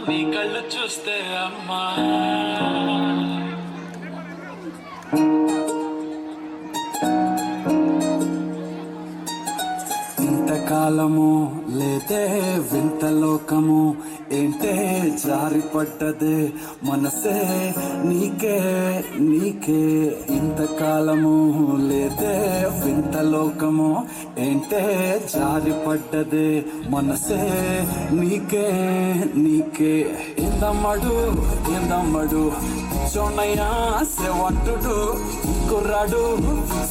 నీ కళ్ళు చూస్తే అమ్మా ఇంతకాలము లేదే వింత లోకము ఏంటే జారిపడ్డదే మనసే నీకే నీకే ఇంతకాలము లేదే వింత లోకము ఏంటే జారిపడ్డదే మనసే నీకే నీకే ఎందమ్మడు చోనయ్యా సేవంటుడు కుర్రాడు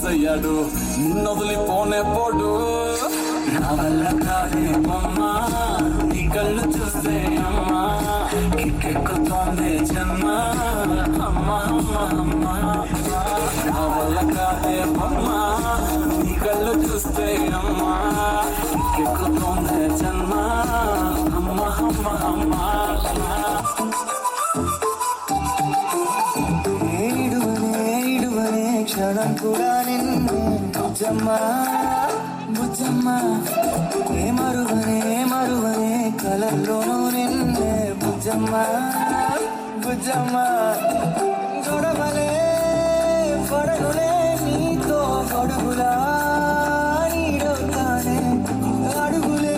సయ్యాడు నిన్నొదిలిపోనే పోడు నా వల్ల కాదే అమ్మా నీ కళ్ళు చూస్తే అమ్మా కిక్కెక్కుతోంది జన్మ అమ్మా అమ్మా అమ్మా నా వల్ల కాదే అమ్మా నీ కళ్ళు చూస్తే అమ్మా కిక్కెక్కుతోంది జన్మ అమ్మా అమ్మా అమ్మా ఏడువనే క్షణం కూడా నిన్ను బుజ్జమ్మ ఏ మరువనే కలల్లోనూ నిన్నే బుజ్జమ్మ గొడవలే పడగులే నీతో గొడుగులా నీడవుతానే అడుగులే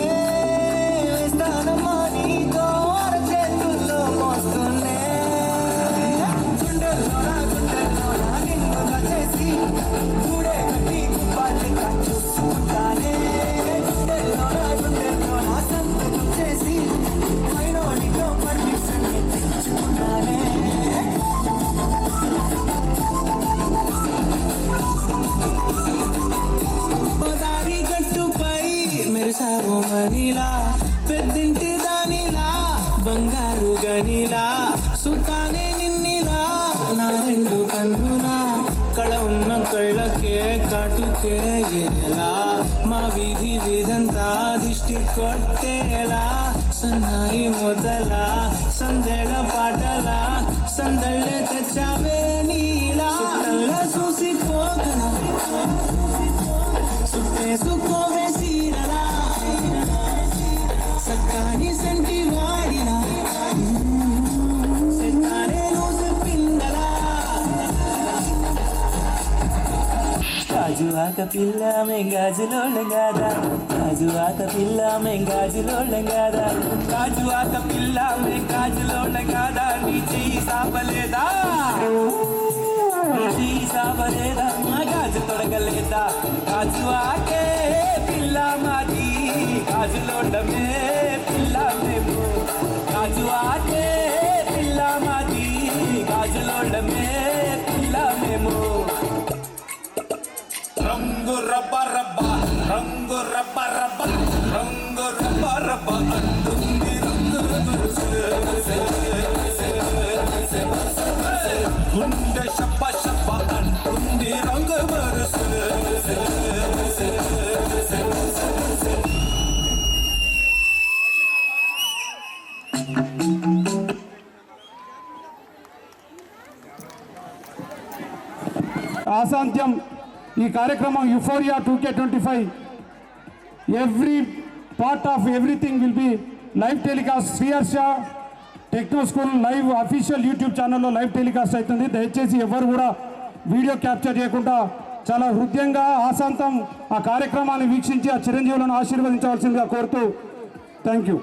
వేస్తానమ్మా నీతో అరచేతుల్లో మోస్తున్నే గుండెల్లోనా నిన్ను వచ్చేసి కూడే కట్టి గుప్పాలి చూసుకుంటానే గుండెల్లోనా సంతకం చేసి మైనోడితో పర్మిషన్ తెచ్చుకుంటానే గోదావరి గట్టుపై మెరిసావు మనిలా పెద్దింటి దానిలా బంగారు గనిలా సుతానే నిన్నిలా నా రెండు కన్నులా కళ ఉన్న కళ్ళకే కాటుకే ఎలా మా వీధంతా దిష్టి కొట్టేలా సన్నాయి మొదల సందెల పాటల సందళ్ళే తెచ్చావే నీలా చూసిపోగల సుట్టేసుకోవే సీరలా సక్కాని సంటి వాడినా సెట్టారే రోజు పిందలా గాజువాక పిల్ల మెంగాజులోళ్ళం గాదా గాజువాక పిల్ల మెంగాజులోళ్ళం గాదా గాజువాక పిల్ల మెంగాజులోళ్ళం గాదా నీ చెయ్యి సాపలేదా మా గాజు తొడగలేదా గాజువాకే పిల్ల మాది గాజులోడమే పిల్ల మేము గాజువాకే పిల్ల మాది గాజులోడమే పిల్ల మేము రంగు రబ్బ రబ్బ రంగు రబ్బ రబ్బ రంగు రబ్బ రబ్బ అంటుంది రంగు గుండె షప్ప షప్ప అంటుంది రంగు వరుసు ఆసాంత్యం ఈ కార్యక్రమం euphoria 2K25 every part of everything will be live telecast Sriharsha techno school live official YouTube ఛానల్లో లైవ్ టెలికాస్ట్ అవుతుంది. దయచేసి ఎవరు కూడా వీడియో క్యాప్చర్ చేయకుండా చాలా హృదయంగా ఆశాంతం ఆ కార్యక్రమాన్ని వీక్షించి ఆ చిరంజీవులను ఆశీర్వదించవలసిందిగా కోరుతూ థ్యాంక్ యూ.